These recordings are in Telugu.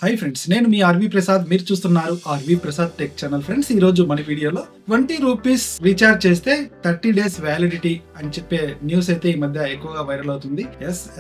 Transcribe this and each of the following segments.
హాయ్ ఫ్రెండ్స్, నేను మీ ఆర్వి ప్రసాద్. మీరు చూస్తున్నారు RV Prasad tech channel. Friends, ఈ రోజు మన వీడియోలో 20 రూపీస్ రీఛార్జ్ చేస్తే 30 డేస్ వ్యాలిడిటీ అని చెప్పే న్యూస్ అయితే ఈ మధ్య ఎక్కువగా వైరల్ అవుతుంది.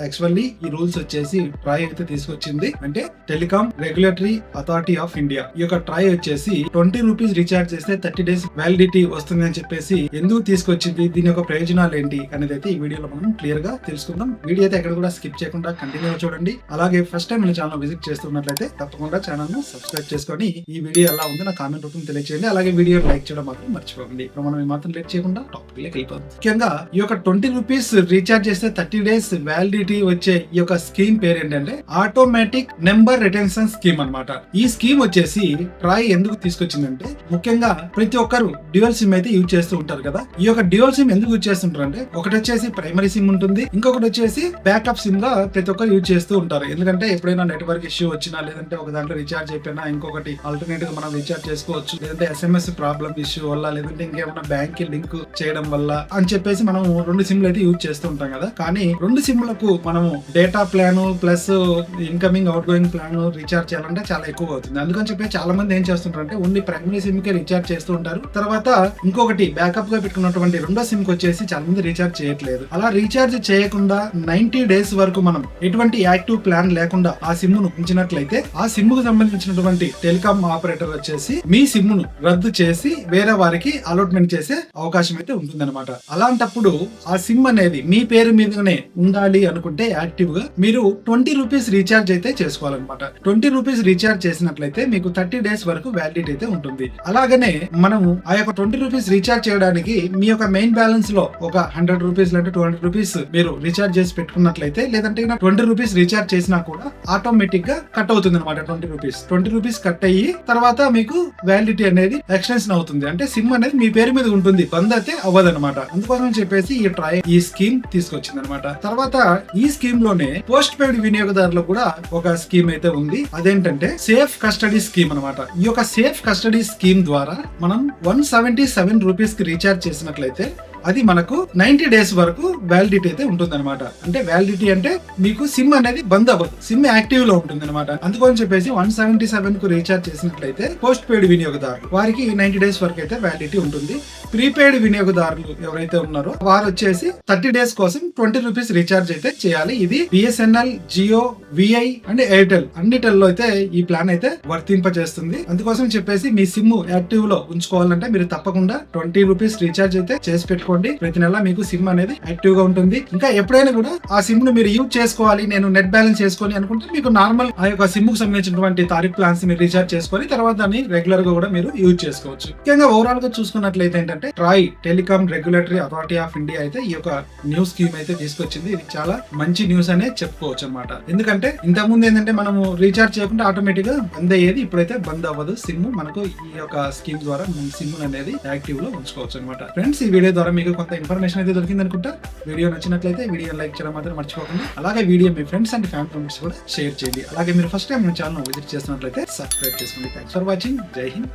యాక్చువల్లీ ఈ రూల్స్ వచ్చేసి ట్రాయ్ అయితే తీసుకొచ్చింది. అంటే telecom regulatory authority of India. ఈ యొక్క ట్రాయ్ వచ్చేసి 20 రూపీస్ రీఛార్జ్ చేస్తే 30 డేస్ వ్యాలిడిటీ వస్తుంది అని చెప్పేసి ఎందుకు తీసుకొచ్చింది, దీని యొక్క ప్రయోజనాలు ఏంటి అనేది అయితే ఈ వీడియోలో మనం క్లియర్ గా తెలుసుకుందాం. వీడియో అయితే ఎక్కడ కూడా స్కిప్ చేయకుండా కంటిన్యూ చూడండి. అలాగే ఫస్ట్ టైం మన ఛానల్ విజిట్ చేస్తున్నట్లయితే తప్పకుండా ఛానల్ ను సబ్స్క్రైబ్ చేసుకొని ఈ వీడియో ఎలా ఉంది నా కామెంట్ రూపంలో తెలియజేయండి. అలాగే వీడియో లైక్ చేయడం మాత్రం మర్చిపోకండి. ఇప్పుడు మనం మాత్రం లేట్ చేయకుండా టాపిక్ లోకి వెళ్ళిపోతాం. ముఖ్యంగా ఈ యొక్క 20 రూపీస్ రీఛార్జ్ చేస్తే 30 డేస్ వ్యాలిడిటీ వచ్చే ఈ యొక్క స్కీమ్ పేరు ఏంటంటే ఆటోమేటిక్ నెంబర్ రిటెన్షన్ స్కీమ్ అన్నమాట. ఈ స్కీమ్ వచ్చేసి ట్రాయ్ ఎందుకు తీసుకొచ్చిందంటే, ముఖ్యంగా ప్రతి ఒక్కరు డ్యూయల్ సిమ్ అయితే యూజ్ చేస్తూ ఉంటారు కదా. ఈ యొక్క డ్యూయల్ సిమ్ ఎందుకు యూజ్ చేస్తుంటారు అంటే, ఒకటి వచ్చేసి ప్రైమరీ సిమ్ ఉంటుంది, ఇంకొకటి వచ్చేసి బ్యాకప్ సిమ్ గా ప్రతి ఒక్కరు యూజ్ చేస్తూ ఉంటారు. ఎందుకంటే ఎప్పుడైనా నెట్వర్క్ ఇష్యూ వచ్చినా, లేదంటే ఒక దాంట్లో రీఛార్జ్ అయిపోయినా ఇంకొకటి ఆల్టర్నేట్ గా మనం రీఛార్జ్ చేసుకోవచ్చు. లేదంటే SMS ప్రాబ్లమ్ ఇష్యూ వల్ల, లేదంటే ఇంకేమైనా బ్యాంక్ కి లింక్ చేయడం వల్ల అని చెప్పేసి మనం 2 సిమ్లు అయితే యూజ్ చేస్తూ ఉంటాం కదా. కానీ 2 సిమ్లకు మనము data plan plus incoming out going plan recharge చేయాలంటే చాలా ఎక్కువ అవుతుంది. అందుకని చెప్పి చాలా మంది ఏం చేస్తుంటారు అంటే, ఓన్లీ ప్రైమరీ సిమ్ కి రీఛార్జ్ చేస్తూ ఉంటారు. తర్వాత ఇంకొకటి బ్యాకప్ గా పెట్టుకున్నటువంటి 2వ సిమ్ కి వచ్చేసి చాలా మంది రీఛార్జ్ చేయట్లేదు. అలా రీఛార్జ్ చేయకుండా 90 డేస్ వరకు మనం ఎటువంటి యాక్టివ్ ప్లాన్ లేకుండా ఆ సిమ్ ను ఉంచినట్లయితే, ఆ సిమ్ కు సంబంధించినటువంటి టెలికాం ఆపరేటర్ వచ్చేసి మీ సిమ్ ను రద్దు చేసి వేరే వారికి అలాట్మెంట్ చేసే అవకాశం అయితే ఉంటుందన్నమాట. అలాంటప్పుడు ఆ సిమ్ అనేది మీ పేరు మీదనే ఉండాలి అనుకుంటే యాక్టివ్ గా మీరు 20 రూపీస్ రీఛార్జ్ అయితే చేసుకోవాలన్నమాట. 20 రూపీస్ రీఛార్జ్ చేసినట్లయితే మీకు 30 డేస్ వరకు వ్యాలిడిటీ అయితే ఉంటుంది. అలాగనే మనము ఆ యొక్క 20 రూపీస్ రీఛార్జ్ చేయడానికి మీ యొక్క మెయిన్ బ్యాలెన్స్ లో ఒక 100 రూపీస్ లేదంటే 200 రూపీస్ మీరు రీఛార్జ్ చేసి పెట్టుకున్నట్లయితే, లేదంటే 20 రూపీస్ రీఛార్జ్ చేసినా కూడా ఆటోమేటిక్ గా కట్ అవుతుంది అనమాట. 20 రూపీస్ కట్ అయ్యి తర్వాత మీకు వ్యాలిడిటీ అనేది ఎక్స్టెన్షన్ అవుతుంది. అంటే సిమ్ అనేది మీ పేరు మీద ఉంటుంది, బంద్ అయితే అవ్వదు అనమాట. అందుకోసం చెప్పేసి ఈ ట్రై ఈ స్కీమ్ తీసుకొచ్చింది అనమాట. తర్వాత ఈ స్కీమ్ లోనే పోస్ట్ పెయిడ్ వినియోగదారులకు కూడా ఒక స్కీమ్ అయితే ఉంది. అదేంటంటే సేఫ్ కస్టడీ స్కీమ్ అనమాట. ఈ యొక్క సేఫ్ కస్టడీ స్కీమ్ ద్వారా మనం 177 రూపీస్ కి రీఛార్జ్ చేసినట్లయితే అది మనకు 90 డేస్ వరకు వ్యాలిడిటీ అయితే ఉంటుంది అనమాట. అంటే వ్యాలిడిటీ అంటే మీకు సిమ్ అనేది బంద్ అవ్వదు, సిమ్ యాక్టివ్ లో ఉంటుంది అనమాట. అందుకని చెప్పేసి 177 కు రీఛార్జ్ చేసినట్లయితే పోస్ట్ పెయిడ్ వినియోగదారులు వారికి 90 డేస్ వరకు అయితే వ్యాలిడిటీ ఉంటుంది. ప్రీపెయిడ్ వినియోగదారులు ఎవరైతే ఉన్నారో వారు వచ్చేసి 30 డేస్ కోసం 20 రూపీస్ రీఛార్జ్ అయితే చేయాలి. ఇది BSNL, Jio, VI and Airtel అన్నిటిలో అయితే ఈ ప్లాన్ అయితే వర్తింపజేస్తుంది. అందుకోసం చెప్పేసి మీ సిమ్ యాక్టివ్ లో ఉంచుకోవాలంటే మీరు తప్పకుండా 20 రూపీస్ రీఛార్జ్ అయితే చేసి పెట్టుకోండి. ప్రతి నెల మీకు సిమ్ అనేది యాక్టివ్ గా ఉంటుంది. ఇంకా ఎప్పుడైనా కూడా ఆ సిమ్ ను మీరు యూజ్ చేసుకోవాలి, నేను నెట్ బ్యాలెన్స్ చేసుకోవాలి అనుకుంటే మీకు నార్మల్ ఆ యొక్క సిమ్ కు సంబంధించినటువంటి తారీఫ్ ప్లాన్స్ మీరు రీఛార్జ్ చేసుకొని తర్వాత దాన్ని రెగ్యులర్ గా కూడా మీరు యూజ్ చేసుకోవచ్చు. ముఖ్యంగా ఓవరాల్ గా చూసుకున్నట్లయితే ఏంటంటే, Troy telecom regulatory authority of India అయితే ఈ యొక్క న్యూస్ స్కీమ్ అయితే తీసుకొచ్చింది. ఇది చాలా మంచి న్యూస్ అనే చెప్పుకోవచ్చు అనమాట. ఎందుకంటే ఇంతకుముందు ఏంటంటే మనము రీఛార్జ్ చేయకుండా ఆటోమేటిక్ గా బంద్ అయ్యేది, ఇప్పుడైతే బంద్ అవ్వదు సిమ్. మనకు ఈ యొక్క స్కీమ్ ద్వారా సిమ్ అనేది యాక్టివ్ లో ఉంచుకోవచ్చు అనమాట. ఫ్రెండ్స్, ఈ వీడియో ద్వారా మీకు కొంత ఇన్ఫర్మేషన్ అయితే దొరికింది అనుకుంటా. వీడియో నచ్చినట్లయితే వీడియో లైక్ చేయడం మాత్రం మర్చిపోకండి. అలాగే video me friends and family members కూడా షేర్ చేయండి. అలాగే మీరు ఫస్ట్ టైం మన ఛానల్ విజిట్ చేస్తున్నట్లయితే సబ్స్క్రైబ్ చేసుకోండి. Thanks for watching. జై హింద్.